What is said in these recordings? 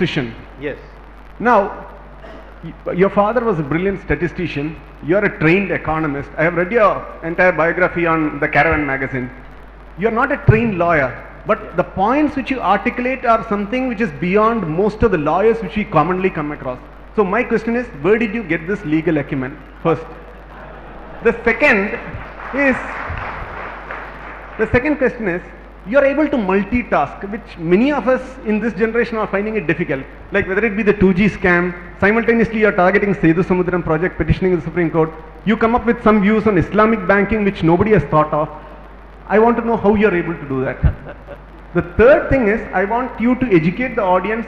Statistician. Yes. Now, your father was a brilliant statistician. You are a trained economist. I have read your entire biography on the Caravan magazine. You are not a trained lawyer, but the points which you articulate are something which is beyond most of the lawyers which we commonly come across. So my question is, where did you get this legal acumen? First. The second question is, you are able to multitask, which many of us in this generation are finding it difficult. Like whether it be the 2G scam, simultaneously you are targeting Sethu Samudram project, petitioning the Supreme Court. You come up with some views on Islamic banking which nobody has thought of. I want to know how you are able to do that. The third thing is, I want you to educate the audience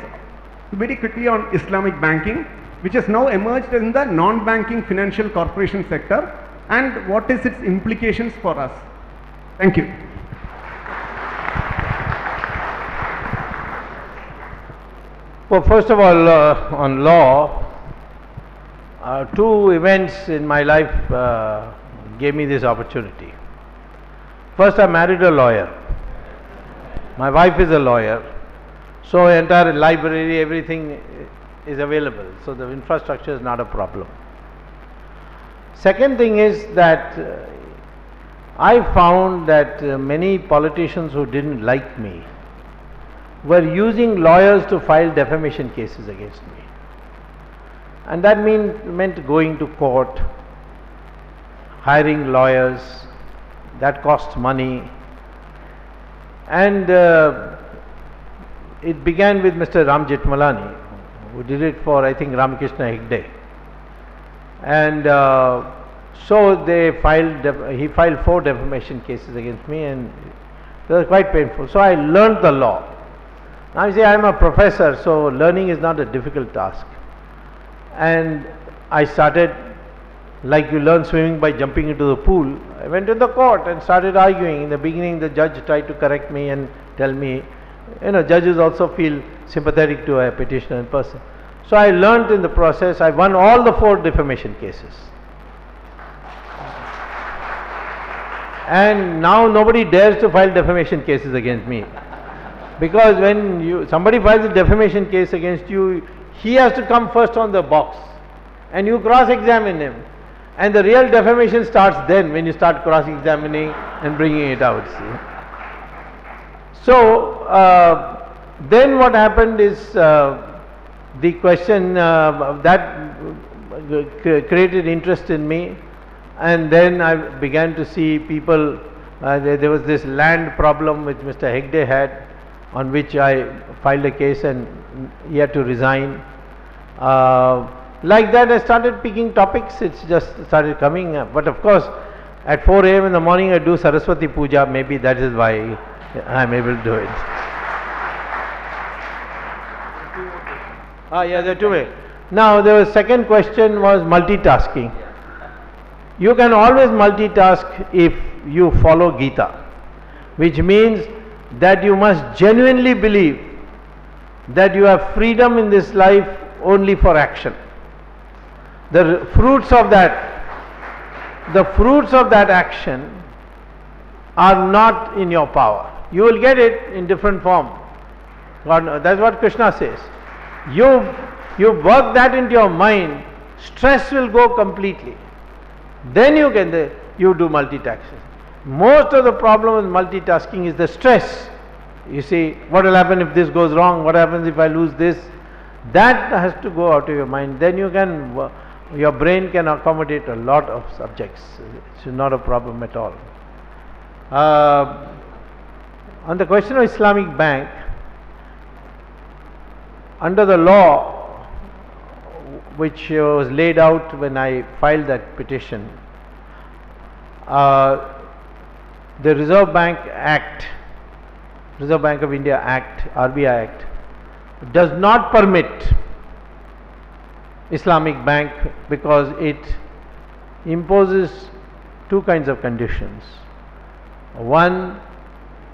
very quickly on Islamic banking, which has now emerged in the non-banking financial corporation sector, and what is its implications for us. Thank you. Well, first of all, on law, two events in my life gave me this opportunity. First, I married a lawyer. My wife is a lawyer, so entire library, everything is available. So the infrastructure is not a problem. Second thing is that I found that many politicians who didn't like me were using lawyers to file defamation cases against me. And that meant going to court, hiring lawyers, that cost money. And it began with Mr. Ram Jethmalani, who did it for, I think, Ramakrishna Hegde. And so he filed 4 defamation cases against me, and it was quite painful. So I learned the law. Now you see, I am a professor, so learning is not a difficult task. And I started, like you learn swimming by jumping into the pool. I went to the court and started arguing. In the beginning, the judge tried to correct me and tell me, judges also feel sympathetic to a petitioner in person. So I learned in the process. I won all the 4 defamation cases. And now nobody dares to file defamation cases against me. Because when somebody files a defamation case against you, he has to come first on the box and you cross-examine him. And the real defamation starts then, when you start cross-examining and bringing it out. See? So, then what happened is the question that created interest in me, and then I began to see people, there was this land problem which Mr. Hegde had, on which I filed a case and he had to resign. Like that I started picking topics, it's just started coming. But of course, at 4 a.m. in the morning I do Saraswati Puja, maybe that is why I am able to do it. Yeah, there are 2 ways. Now the second question was multitasking. You can always multitask if you follow Gita, which means that you must genuinely believe that you have freedom in this life only for action. The fruits of that action are not in your power. You will get it in different form. That's what Krishna says. You work that into your mind, stress will go completely. Then you do multitasking. Most of the problem with multitasking is the stress. You see, what will happen if this goes wrong? What happens if I lose this? That has to go out of your mind. Then your brain can accommodate a lot of subjects. It's not a problem at all. On the question of Islamic Bank, under the law which was laid out when I filed that petition, the Reserve Bank Act, Reserve Bank of India Act, RBI Act, does not permit Islamic Bank because it imposes 2 kinds of conditions. One,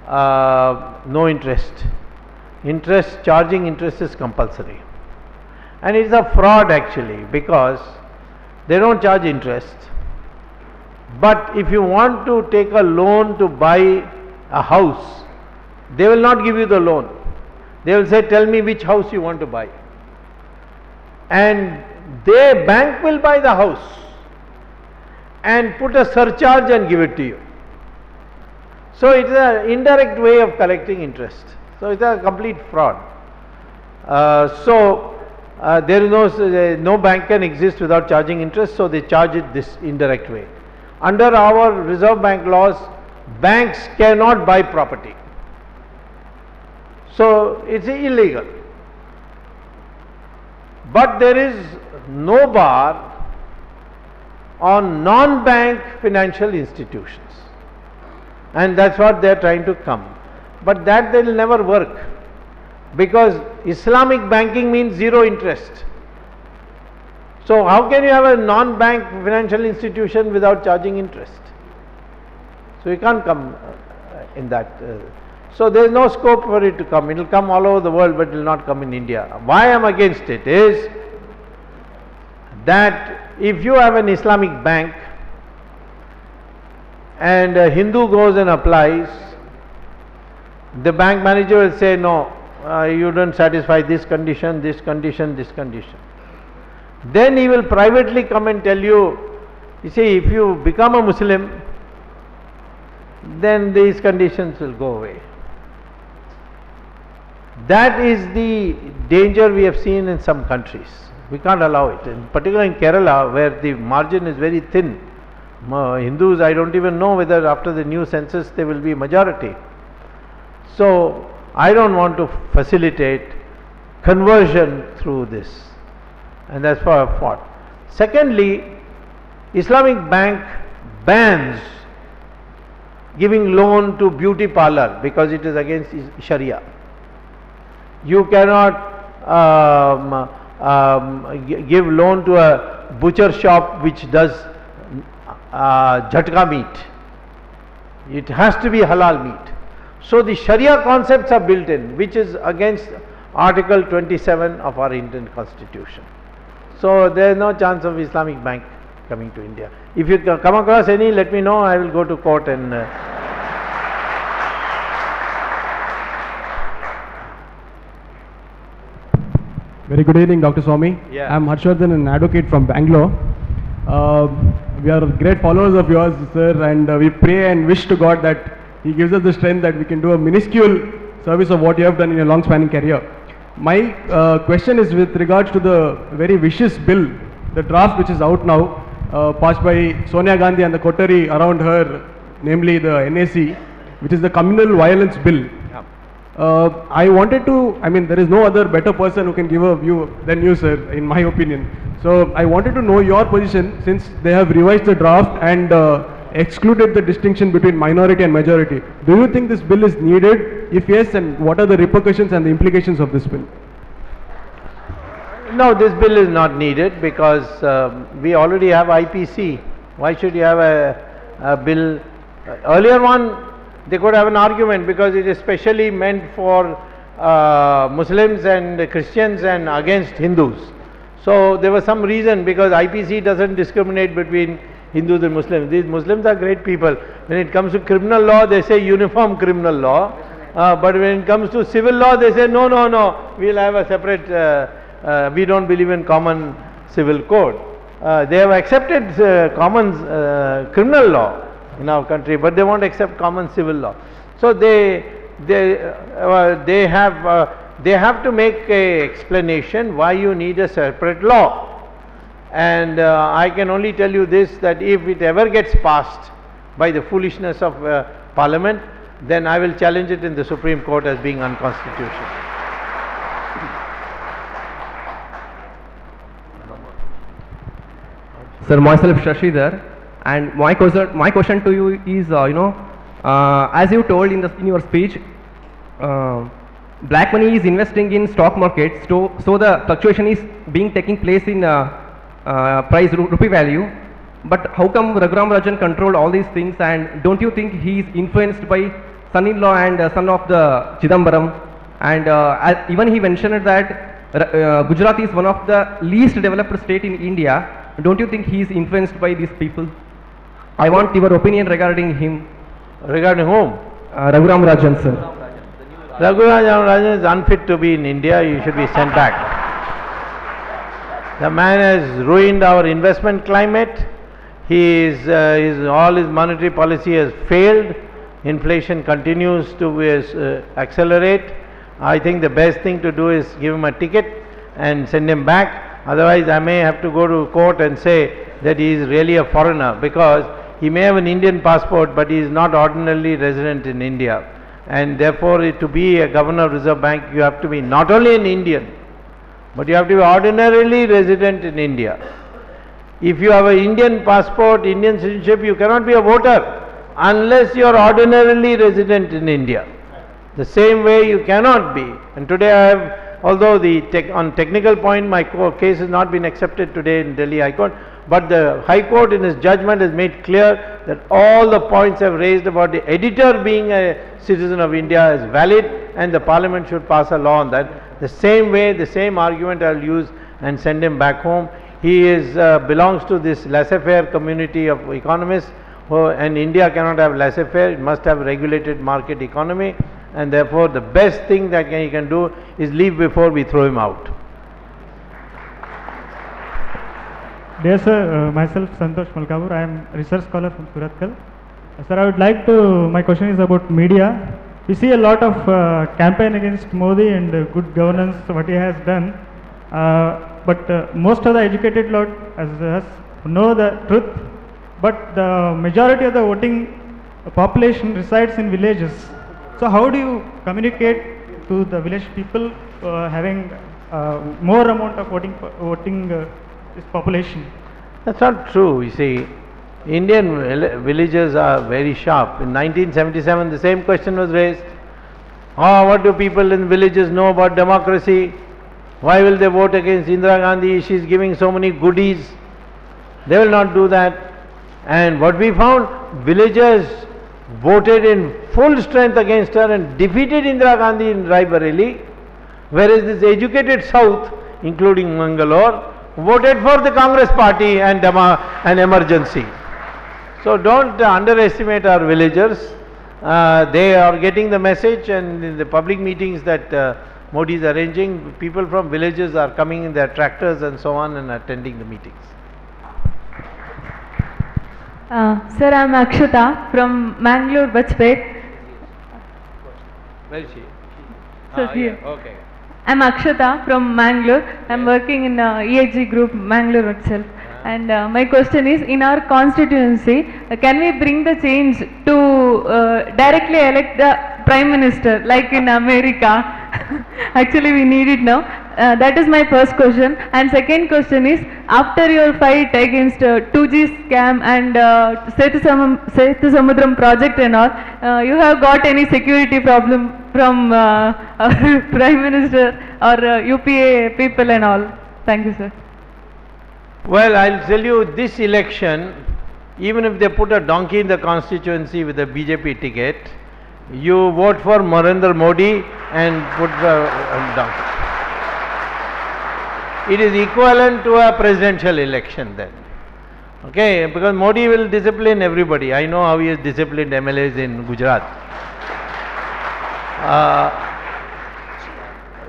no interest. Charging interest is compulsory. And it is a fraud actually, because they don't charge interest. But if you want to take a loan to buy a house, they will not give you the loan. They will say, tell me which house you want to buy. And the bank will buy the house and put a surcharge and give it to you. So it is an indirect way of collecting interest. So it is a complete fraud. There is no bank can exist without charging interest, so they charge it this indirect way. Under our Reserve Bank laws, banks cannot buy property. So it's illegal. But there is no bar on non-bank financial institutions. And that's what they are trying to come. But that will never work, because Islamic banking means zero interest. So how can you have a non-bank financial institution without charging interest? So you can't come in that. So there is no scope for it to come. It will come all over the world, but it will not come in India. Why I am against it is that if you have an Islamic bank and a Hindu goes and applies, the bank manager will say, no, you don't satisfy this condition, this condition, this condition. Then he will privately come and tell you, you see, if you become a Muslim, then these conditions will go away. That is the danger we have seen in some countries. We can't allow it. In particular in Kerala, where the margin is very thin. Hindus, I don't even know whether after the new census they will be majority. So I don't want to facilitate conversion through this, and that's why I fought. Secondly, Islamic Bank bans giving loan to beauty parlor because it is against Sharia. You cannot give loan to a butcher shop which does jhatka meat. It has to be halal meat. So the Sharia concepts are built in, which is against Article 27 of our Indian Constitution. So there is no chance of Islamic Bank coming to India. If you come across any, let me know. I will go to court and Very good evening, Dr. Swami. Yeah. I am Harshvardhan, an advocate from Bangalore. We are great followers of yours, sir, and we pray and wish to God that He gives us the strength that we can do a minuscule service of what you have done in your long-spanning career. My question is with regards to the very vicious bill, the draft which is out now, passed by Sonia Gandhi and the coterie around her, namely the NAC, which is the communal violence bill. I wanted to, there is no other better person who can give a view than you, sir, in my opinion. So I wanted to know your position, since they have revised the draft and excluded the distinction between minority and majority. Do you think this bill is needed? If yes, and what are the repercussions and the implications of this bill? No, this bill is not needed because we already have IPC. Why should you have a bill? Earlier one, they could have an argument because it is specially meant for Muslims and Christians and against Hindus. So there was some reason, because IPC doesn't discriminate between Hindus and Muslims. These Muslims are great people. When it comes to criminal law, they say uniform criminal law. But when it comes to civil law, they say no, we'll have a separate, we don't believe in common civil code. They have accepted common criminal law in our country, but they won't accept common civil law. So they have to make a explanation why you need a separate law. And I can only tell you this, that if it ever gets passed by the foolishness of Parliament, then I will challenge it in the Supreme Court as being unconstitutional. Sir, myself Shashidhar, and my question to you is, as you told in your speech, black money is investing in stock market, so the fluctuation is taking place in price rupee value. But how come Raghuram Rajan controlled all these things, and don't you think he is influenced by son-in-law and son of the Chidambaram? And even he mentioned that Gujarat is one of the least developed state in India. Don't you think he is influenced by these people? I want your opinion regarding him. Regarding whom? Raghuram Rajan, sir. Rajan is unfit to be in India, you should be sent back. The man has ruined our investment climate. All his monetary policy has failed. Inflation continues to accelerate. I think the best thing to do is give him a ticket and send him back. Otherwise, I may have to go to court and say that he is really a foreigner, because he may have an Indian passport, but he is not ordinarily resident in India. And therefore, to be a governor of Reserve Bank, you have to be not only an Indian, but you have to be ordinarily resident in India. If you have an Indian passport, Indian citizenship, you cannot be a voter unless you are ordinarily resident in India. The same way you cannot be. And today I have, although on technical point my case has not been accepted today in Delhi High Court, but the High Court in its judgment has made clear that all the points I've raised about the editor being a citizen of India is valid, and the Parliament should pass a law on that. The same way, the same argument I'll use and send him back home. He belongs to this laissez-faire community of economists, and India cannot have laissez-faire, it must have regulated market economy, and therefore the best thing that he can do is leave before we throw him out. Dear sir, myself Santosh Malkabur, I am research scholar from Surathkal. Sir, I would like to, my question is about media. We see a lot of campaign against Modi and good governance, what he has done, but most of the educated lot as us know the truth, but the majority of the voting population resides in villages. So how do you communicate to the village people having more amount of voting this population? That's not true. You see, Indian villagers are very sharp. In 1977 the same question was raised. What do people in villages know about democracy? Why will they vote against Indira Gandhi? She is giving so many goodies. They will not do that. And what we found, villagers voted in full strength against her and defeated Indira Gandhi in Raebareli, whereas this educated South, including Mangalore, voted for the Congress party and an emergency. So don't underestimate our villagers. They are getting the message, and in the public meetings that Modi is arranging, people from villages are coming in their tractors and so on and attending the meetings. Sir, I am Akshata from Mangalore, Bachpet. Where is she? Sir, here. Okay. I am Akshata from Mangalore. I am working in EHG group, Mangalore itself. And my question is, in our constituency, can we bring the change to directly elect the Prime Minister, like in America? Actually, we need it now. That is my first question. And second question is, after your fight against 2G scam and Setu Samudram project and all, you have got any security problem from our Prime Minister or UPA people and all? Thank you, sir. Well, I'll tell you, this election, even if they put a donkey in the constituency with a BJP ticket, you vote for Narendra Modi and put the donkey. It is equivalent to a presidential election then. Okay, because Modi will discipline everybody. I know how he has disciplined MLAs in Gujarat.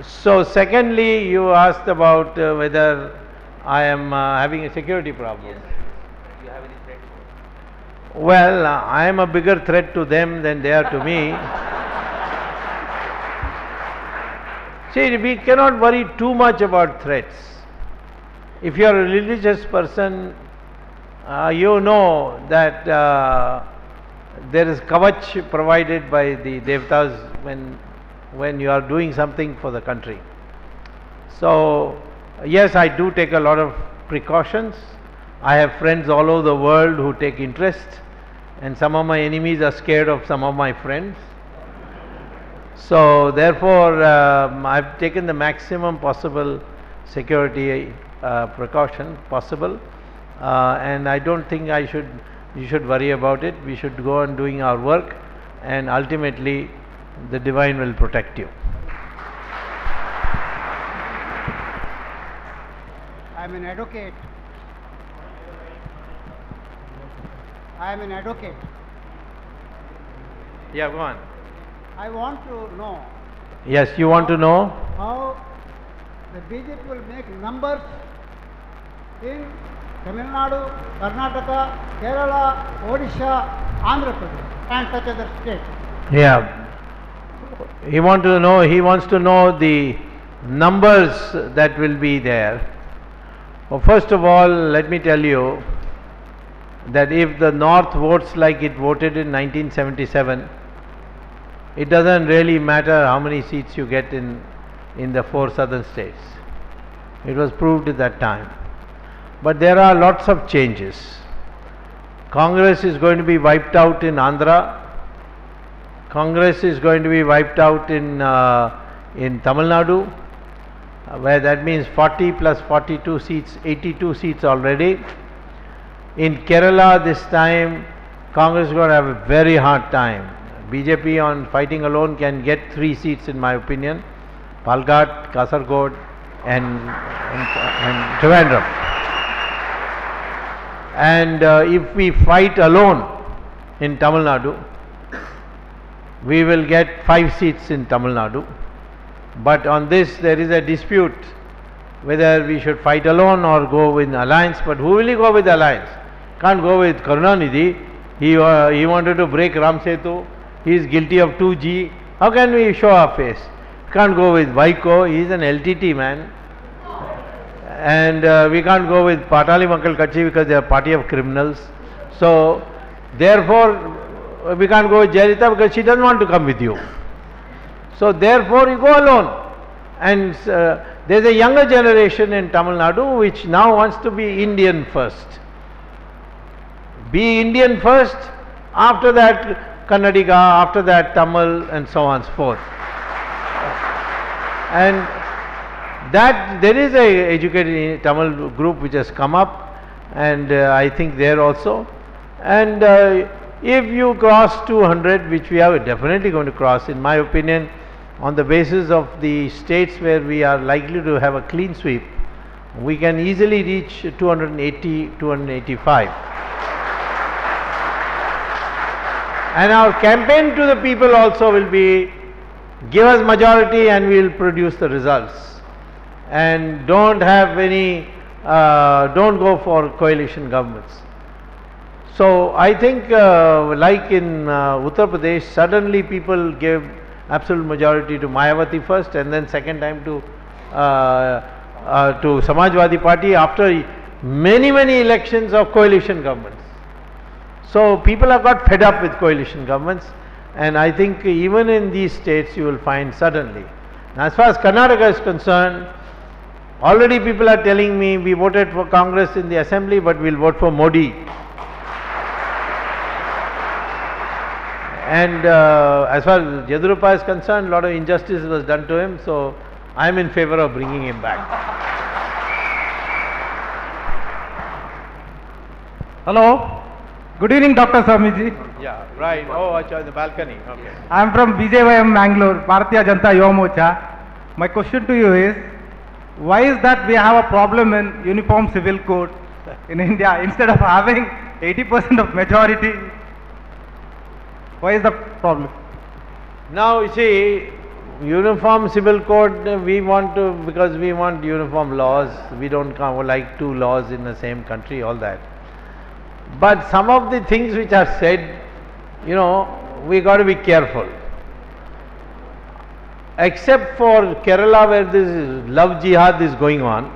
So secondly, you asked about whether I am having a security problem. Yes. Do you have any threat? Well, I am a bigger threat to them than they are to me. See, we cannot worry too much about threats. If you are a religious person, you know that there is kavach provided by the devtas when you are doing something for the country. So, yes, I do take a lot of precautions. I have friends all over the world who take interest, and some of my enemies are scared of some of my friends. So therefore, I've taken the maximum possible security precaution possible, and I don't think you should worry about it. We should go on doing our work, and ultimately the divine will protect you. I am an advocate. I am an advocate. Yeah, go on. I want to know Yes, you want to know? how the BJP will make numbers in Tamil Nadu, Karnataka, Kerala, Odisha, Andhra Pradesh and such other states. Yeah. He wants to know the numbers that will be there. Well, first of all, let me tell you that if the North votes like it voted in 1977, it doesn't really matter how many seats you get in the 4 southern states. It was proved at that time. But there are lots of changes. Congress is going to be wiped out in Andhra. Congress is going to be wiped out in Tamil Nadu, where that means 40 plus 42 seats, 82 seats already. In Kerala this time, Congress is going to have a very hard time. BJP on fighting alone can get 3 seats in my opinion, Palghat, Kasargod and Trivandrum. And if we fight alone in Tamil Nadu, we will get 5 seats in Tamil Nadu. But on this there is a dispute whether we should fight alone or go with alliance. But who will he go with alliance? Can't go with Karunanidhi. He wanted to break Ram Setu. He is guilty of 2G. How can we show our face? Can't go with Vaiko. He is an LTT man. And we can't go with Patali Makkal Kachi because they are party of criminals. So therefore we can't go with Jayalalitha because she doesn't want to come with you. So therefore you go alone. And there is a younger generation in Tamil Nadu which now wants to be Indian first. Be Indian first, after that Kannadiga, after that Tamil and so on and so forth. And that there is a educated Tamil group which has come up, and I think there also. And if you cross 200, which we are definitely going to cross in my opinion, on the basis of the states where we are likely to have a clean sweep, we can easily reach 280, 285. And our campaign to the people also will be, give us majority and we will produce the results. And don't have any, don't go for coalition governments. So I think like in Uttar Pradesh, suddenly people gave absolute majority to Mayawati first and then second time to Samajwadi Party after many elections of coalition governments. So people have got fed up with coalition governments, and I think even in these states you will find suddenly. Now, as far as Karnataka is concerned, already people are telling me we voted for Congress in the assembly but we will vote for Modi. And as far as Yedurappa is concerned, a lot of injustice was done to him, so I am in favor of bringing him back. Hello. Good evening, Dr. Swamiji. Yeah, right. Oh, in the balcony. Okay. I am from BJYM Mangalore, Bharatiya Janata Yuva Morcha. My question to you is, why is that we have a problem in uniform civil code in India instead of having 80% of majority? Why is the problem? Now you see, uniform civil code we want to, because we want uniform laws. We don't like 2 laws in the same country, all that. But some of the things which are said, you know, we got to be careful. Except for Kerala where this love jihad is going on,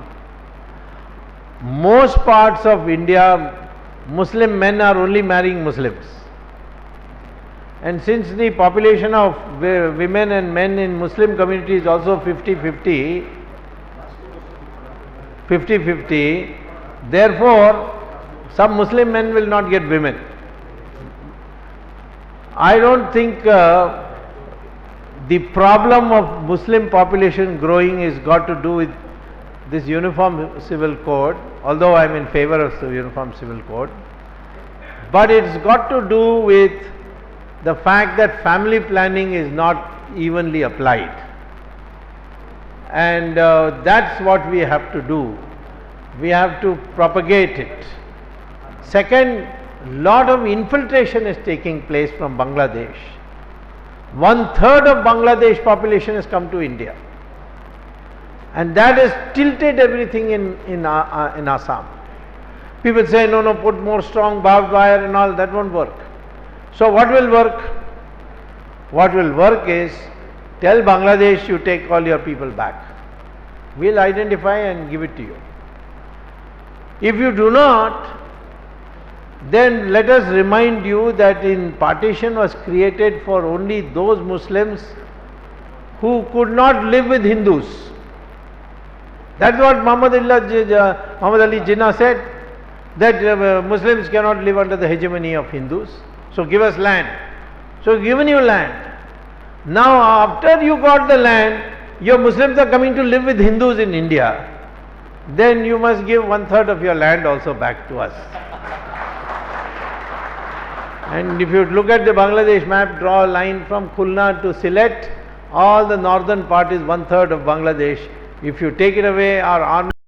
most parts of India, Muslim men are only marrying Muslims. And since the population of women and men in Muslim community is also 50-50, therefore some Muslim men will not get women. I don't think the problem of Muslim population growing is got to do with this uniform civil code, although I am in favor of the uniform civil code, but it's got to do with the fact that family planning is not evenly applied, and that's what we have to do. We have to propagate it. Second, lot of infiltration is taking place from Bangladesh. 1/3 of Bangladesh population has come to India. And that has tilted everything in Assam. People say, no, no, put more strong barbed wire and all, that won't work. So what will work? What will work is, tell Bangladesh you take all your people back. We'll identify and give it to you. If you do not, then let us remind you that in partition was created for only those Muslims who could not live with Hindus. That's what Muhammad Ali Jinnah said, that Muslims cannot live under the hegemony of Hindus. So give us land. So given you land. Now after you got the land, your Muslims are coming to live with Hindus in India. Then you must give 1/3 of your land also back to us. And if you look at the Bangladesh map, draw a line from Khulna to Sylhet, all the northern part is 1/3 of Bangladesh. If you take it away, our army